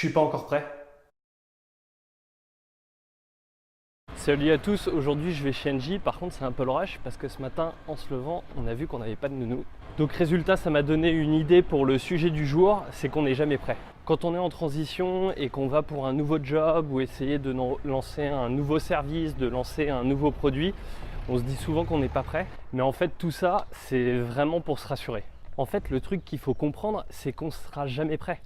suis pas encore prêt. Salut à tous, aujourd'hui je vais chez Engie. Par contre c'est un peu le rush parce que ce matin en se levant on a vu qu'on n'avait pas de nounou. Donc résultat, ça m'a donné une idée pour le sujet du jour, c'est qu'on n'est jamais prêt. Quand on est en transition et qu'on va pour un nouveau job ou essayer de lancer un nouveau service, de lancer un nouveau produit, on se dit souvent qu'on n'est pas prêt. Mais en fait tout ça c'est vraiment pour se rassurer. En fait le truc qu'il faut comprendre, c'est qu'on ne sera jamais prêt.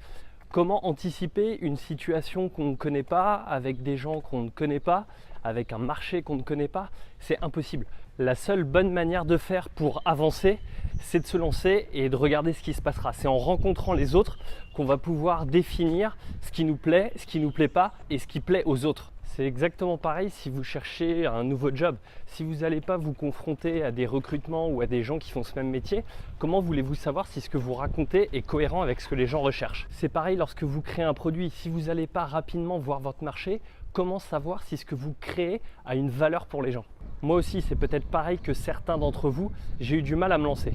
Comment anticiper une situation qu'on ne connaît pas, avec des gens qu'on ne connaît pas, avec un marché qu'on ne connaît pas? C'est impossible. La seule bonne manière de faire pour avancer, c'est de se lancer et de regarder ce qui se passera. C'est en rencontrant les autres qu'on va pouvoir définir ce qui nous plaît, ce qui ne nous plaît pas et ce qui plaît aux autres. C'est exactement pareil si vous cherchez un nouveau job. Si vous n'allez pas vous confronter à des recrutements ou à des gens qui font ce même métier, comment voulez-vous savoir si ce que vous racontez est cohérent avec ce que les gens recherchent? C'est pareil lorsque vous créez un produit. Si vous n'allez pas rapidement voir votre marché, comment savoir si ce que vous créez a une valeur pour les gens? Moi aussi, c'est peut-être pareil que certains d'entre vous, j'ai eu du mal à me lancer.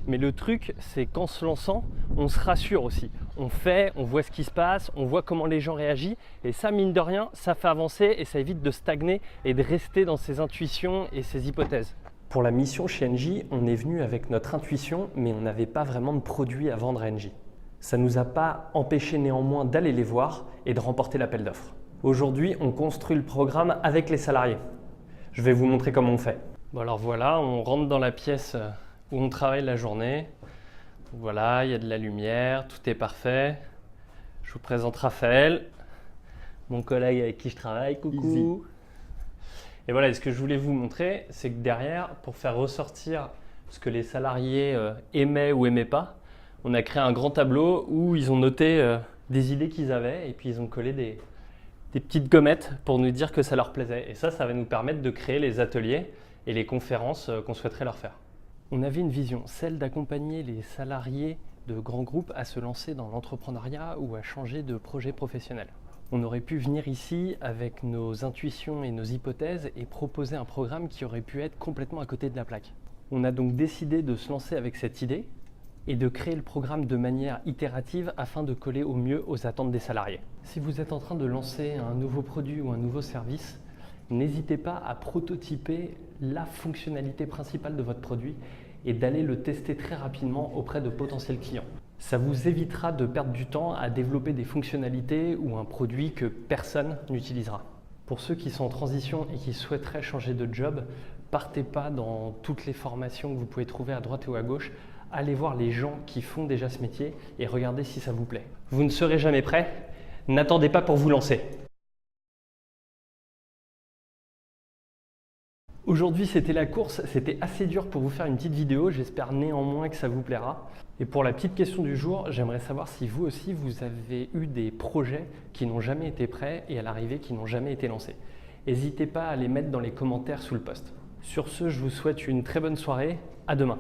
Mais le truc, c'est qu'en se lançant, on se rassure aussi. On fait, on voit ce qui se passe, on voit comment les gens réagissent. Et ça, mine de rien, ça fait avancer et ça évite de stagner et de rester dans ses intuitions et ses hypothèses. Pour la mission chez Engie, on est venu avec notre intuition, mais on n'avait pas vraiment de produit à vendre à Engie. Ça ne nous a pas empêché néanmoins d'aller les voir et de remporter l'appel d'offres. Aujourd'hui, on construit le programme avec les salariés. Je vais vous montrer comment on fait. Bon alors voilà, on rentre dans la pièce où on travaille la journée. Voilà, il y a de la lumière, tout est parfait. Je vous présente Raphaël, mon collègue avec qui je travaille. Coucou. Easy. Et voilà, ce que je voulais vous montrer, c'est que derrière, pour faire ressortir ce que les salariés aimaient ou aimaient pas, on a créé un grand tableau où ils ont noté des idées qu'ils avaient et puis ils ont collé des petites gommettes pour nous dire que ça leur plaisait. Et ça va nous permettre de créer les ateliers et les conférences qu'on souhaiterait leur faire. On avait une vision, celle d'accompagner les salariés de grands groupes à se lancer dans l'entrepreneuriat ou à changer de projet professionnel. On aurait pu venir ici avec nos intuitions et nos hypothèses et proposer un programme qui aurait pu être complètement à côté de la plaque. On a donc décidé de se lancer avec cette idée et de créer le programme de manière itérative afin de coller au mieux aux attentes des salariés. Si vous êtes en train de lancer un nouveau produit ou un nouveau service, n'hésitez pas à prototyper la fonctionnalité principale de votre produit et d'aller le tester très rapidement auprès de potentiels clients. Ça vous évitera de perdre du temps à développer des fonctionnalités ou un produit que personne n'utilisera. Pour ceux qui sont en transition et qui souhaiteraient changer de job, partez pas dans toutes les formations que vous pouvez trouver à droite ou à gauche. Allez voir les gens qui font déjà ce métier et regardez si ça vous plaît. Vous ne serez jamais prêt, n'attendez pas pour vous lancer. Aujourd'hui, c'était la course, c'était assez dur pour vous faire une petite vidéo, j'espère néanmoins que ça vous plaira. Et pour la petite question du jour, j'aimerais savoir si vous aussi, vous avez eu des projets qui n'ont jamais été prêts et à l'arrivée qui n'ont jamais été lancés. N'hésitez pas à les mettre dans les commentaires sous le post. Sur ce, je vous souhaite une très bonne soirée, à demain.